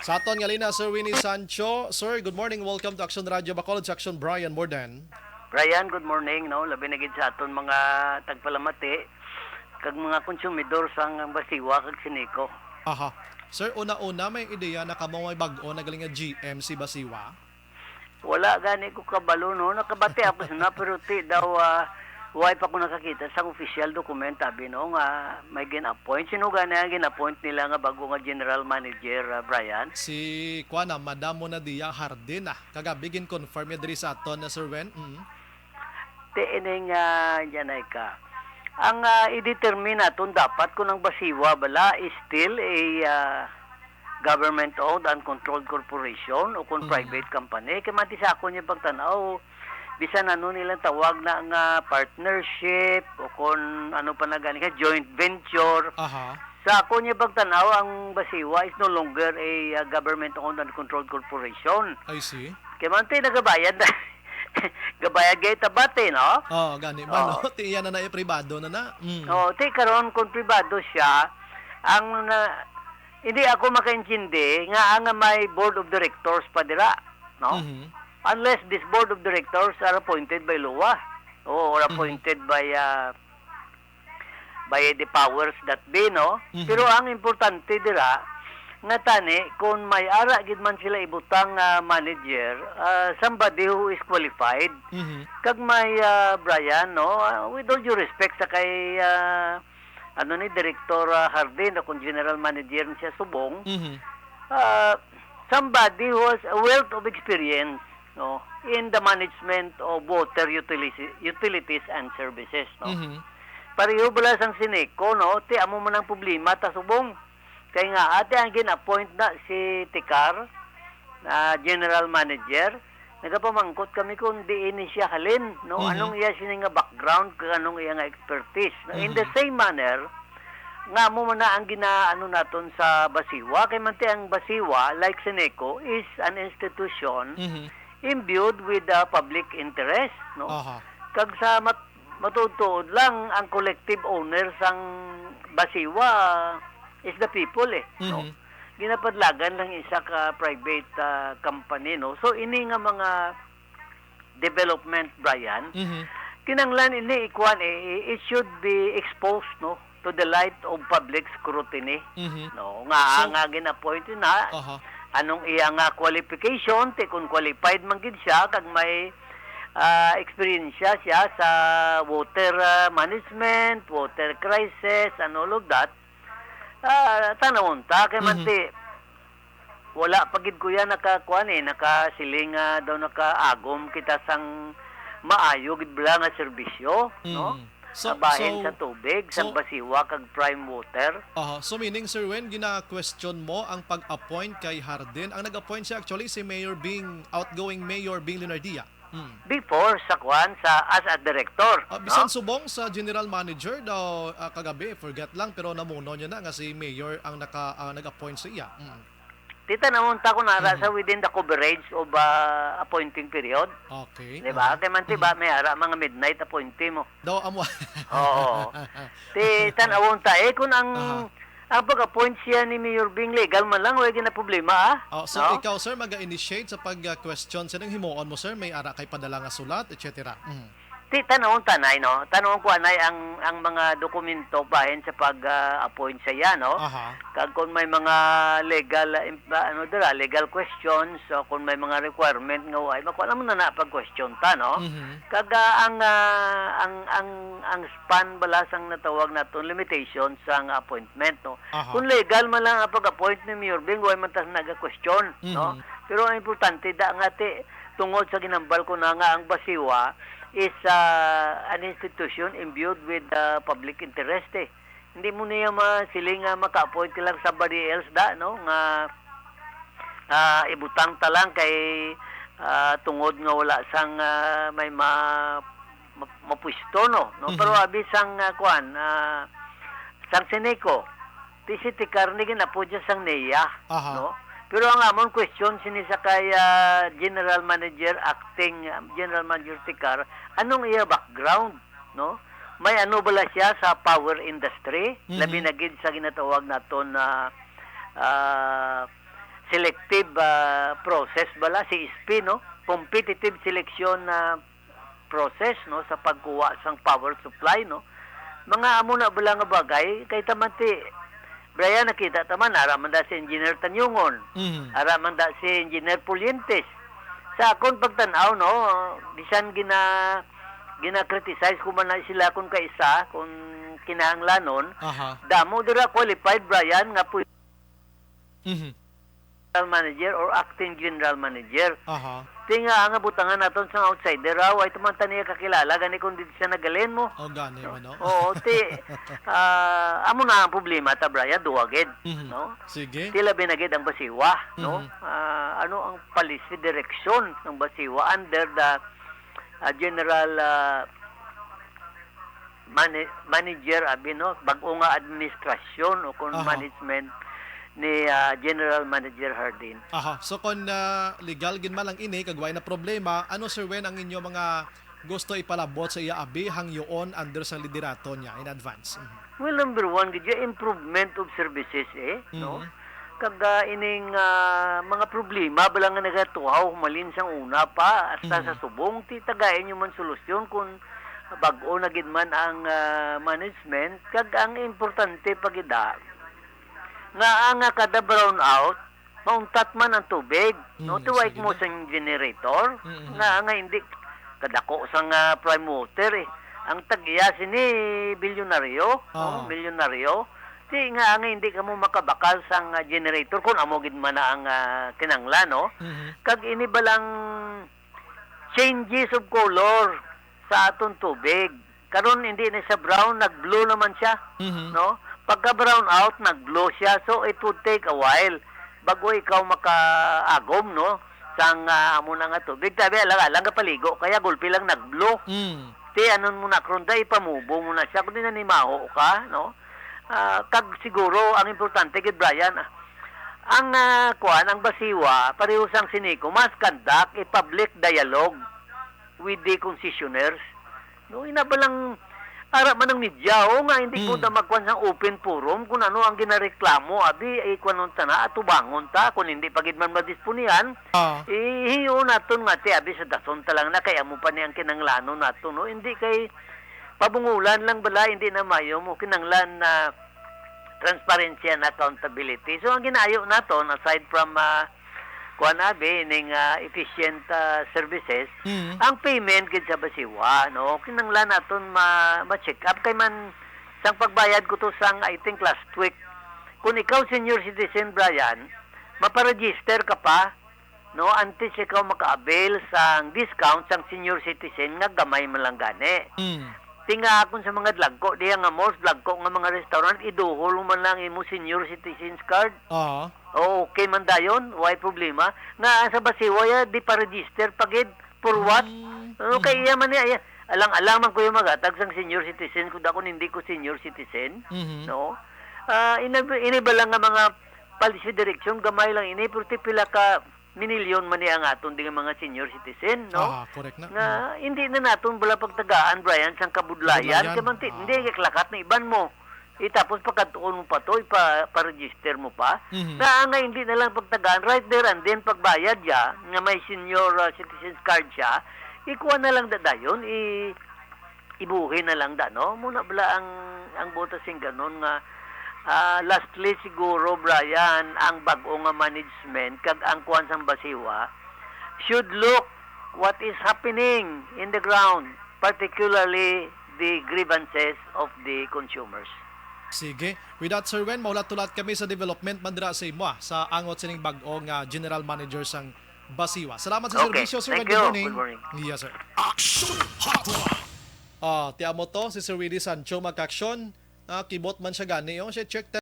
Sa aton nga lina, Sir Winnie Sancho. Sir, good morning. Welcome to Action Radio Bacolod sa Action Brian Morden. Brian, good morning, no. Labi na gid sa aton mga tagpalamati kag mga konsumidor sang basiwa kag siniko. Aha. Sir, una-una may ideya na kamo may bag-o na galing nga GMC Basiwa? Wala gani ko kabalo, no. Nakabati ako sa pero ti daw why pa ko nakakita sa official document abi no nga may gin-appoint. Sino gani ang gin-appoint nila nga bago nga general manager, Brian? Si Kuana, Madam Monadia Hardin kagabi gin confirm ya diri sa aton na Sir Wen. Ti ining janay ka. Ang i-determine naton dapat kung ang basiwa bala is still a government-owned and controlled corporation o kung private company. Kaya mati sa ako niya pagtanaw, bisan ano nilang tawag na nga partnership o kung ano pa na gani ka, joint venture. Aha. Sa ako niya pagtanaw, ang basiwa is no longer a government-owned and controlled corporation. I see. Kaya mati nagabayad na. Gabayag gay tabate, no? Gani ba no? Tiyan na pribado na. Ti karon kung pribado siya, ang hindi ako makaintindi nga ang may board of directors pa dira, no? Unless this board of directors are appointed by law or appointed by the powers that be, no? Pero ang importante dira nga tani kung may ara gid man sila ibutang manager, somebody who is qualified. Kag may Brian, no, with all due respect sa kay ano ni Director Hardin o kung general manager siya subong, somebody who has a wealth of experience, no, in the management of water utilities and services, no. Pareho bala sang sineko, no, ti amo man ang problema ta subong. Kaya nga, ate ang gin-appoint na si Tikar, general manager, nagapamangkot kami kung di ini siya halin, no? Anong iya siya nga background, kung anong iya nga expertise. In the same manner, nga mo man na ang ginaano naton sa Basiwa, kaya man ang Basiwa, like Seneco, is an institution imbued with public interest, no? Kag sa matutuod lang, ang collective owners ang Basiwa, is the people no? Ginapadlagan lang isa ka private company, no? So ini nga mga development, Brian, kinanglan ini ikuan it should be exposed, no, to the light of public scrutiny, no? Nga gina-appoint na anong iya nga qualification, ti kung qualified man gid siya kag may experience siya sa water management, water crisis, and all of that. Tanawon ta kay manti wala pagid ko yan nakakuan nakasiling daw nakaagom kita sang maayo gid bala nga serbisyo, no, sa bahin sa tubig sang Basiwa kag prime water. So meaning Sir Wen, gina-question mo ang pag-appoint kay Hardin. Ang nag-appoint siya actually si outgoing Mayor Bing Leonardia. Before sa kwan as a director, bisan no? subong sa general manager daw kagabi, forget lang, pero namuno niya na nga si Mayor ang nag-appoint sa iya. Tita namunta ko na sa within the coverage of appointing period. Okay. Diba? Kaya man tiba may ara mga midnight appointee mo. Daw amo. Oo. Tita namunta kung ang pag-appoint siya ni Mayor Bing legal man lang, wala na problema. So no? ikaw sir mag-initiate sa pag-question sa nang himuon mo sir, may ara kay padala nga sulat, etc. Ti tanong tanay, no? Tanong ko anay ang mga dokumento bahin sa pag-appoint sa iya, no? Kag kung may mga legal legal questions, so kung may mga requirement nga way makuha mo na pag-question ta, no? Kag ang span balasang natawag naton limitations sa appointment, no? Kung legal man lang ang pag-appoint ni Mayor Bing, way man tas naga-question, no? Pero ang importante da nga tungod sa ginambal ko na nga ang Basiwa is an institution imbued with public interest. Hindi mo niya masiling maka-appoint lang somebody else no nga ibutang talang kay tungod nga wala sang may mapwisto, no? Pero abi sang sang Seneco PCT Carnegie na po dyan sang NEA, no? Pero ang amon question sinisa kay General Manager Acting General Manager Tikar, anong iya background, no? May ano bala siya sa power industry, labi na gid sa ginatawag naton na selective process bala, CSP, no? Competitive selection process, no, sa pagkuha sang power supply, no? Mga amo na bala nga bagay kay tamanti Brian, nakita taman araman da si Engineer Tanyungon, araman da si Engineer Pulientes. Sa akon pagtanaw, no, bisan gina-criticize ko man na sila kung kaisa, kung kinahanglanon, damo dira qualified, Brian, nga po general manager or acting general manager. Tinga nga butangan naton sa outsider raw ay tumanta niya kakilala gani kung dito siya nagalin mo. Gani man, no? Oo, amo na ang problema ta, Brian, duwagid, no? Sige. Tila binagid ang Basiwa, no? Ano ang policy direction ng Basiwa under the general manager abi, no? Bag-o nga administrasyon o kung management ni General Manager Hardin. So kung legal gin man lang ini kagway na problema, ano Sir Wen ang inyo mga gusto ipalabot sa iya abi hangyoon under sa liderato niya in advance? Well, number one, gidya improvement of services, no? Kaga ining mga problema bala nga nagatuhaw humalin sang una pa hasta sa subong ti tagayan nyo man solusyon kung bag-o na gid man ang management. Kag ang importante pagida nga ang kada brown out mauntat man ang tubig, no, tuwait mo sa generator nga hindi kadako sang prime water ang tagya sini bilyonaryo, milyonaryo, di nga hindi ka mo makabakal sang generator kung amo gid man ang kinanglan, no. Kag ini balang changes of color sa aton tubig karon hindi na sa brown, nag-blue naman siya, no. Pagka brown out, nag-glow siya. So, it would take a while bago ikaw makaagom, no? Sang amo na nga tubig. Tabi, alang ka paligo. Kaya gulpi lang nag-glow. Ti, anon mo na, kronda, ipamubo mo na siya. Kung di na nimaho ka, no? Kag siguro, ang importante, kid Brian, ang ang Basiwa, pareho sang siniko, mas conduct a public dialogue with the concessionaires. No, inabalang para man ang media, nga hindi ko na magkuhan sa open forum kung ano ang ginareklamo, abi, kuhanon ta na, atubangon ta, kung hindi pagid man madispunihan, hiyo naton nga ti, abi, sa dason ta lang na, kaya mo pa niyang kinanglano naton, no? Hindi kay pabungulan lang bala, hindi na mayo mo, kinanglan na transparency and accountability. So, ang ginayo naton, aside from kuan abi ning efficient services, ang payment gid sa Basiwa, no, kinanglan naton ma-check up kay man sang pagbayad ko to sang I think last week. Kung ikaw senior citizen, Brian, maparegister ka pa, no, antes ikaw maka-avail sang discount sang senior citizen nga gamay man lang gani. Tinga akon sa mga dlagko, diya nga most dlagko nga mga restaurant, iduhol man lang imo senior citizens card. Okay man dayon, why problema? Nga sa Basiwa di pa register pagid for what? Kaya man niya, alang-alang man ko yung magatag sang senior citizen kung ako hindi ko senior citizen, no? Iniba lang nga mga policy direction, gamay lang ini, pero pila ka minilyon man niya ang aton din mga senior citizen, no? Correct na. Nga, hindi na naton bala pagtagaan, Brian, sang kabudlayan. Kamanti, hindi, klakat na iban mo. Tapos pagkatuon mo pa to, pa-register mo pa. Nga hindi na lang pagtagaan, right there and then pagbayad ya, nga may senior citizens card siya, ikuha na lang da dayon, ibuhin na lang da, no? Muna bala ang botas yung ganon nga, lastly siguro, Brian, ang bag-o nga management kag ang kuwan sang Basiwa should look what is happening in the ground, particularly the grievances of the consumers. Sige. With that, Sir Wen, maulat-tulat kami sa development mandira sa imo sa angot sining bag-o nga general manager sang Basiwa. Salamat sa serbisyo, Sir Wen. Good morning. Yes, sir. Action Hotline. Tiamo to si Sir Willie Sancho mag-action. Kibot man siya gani. Yung siya check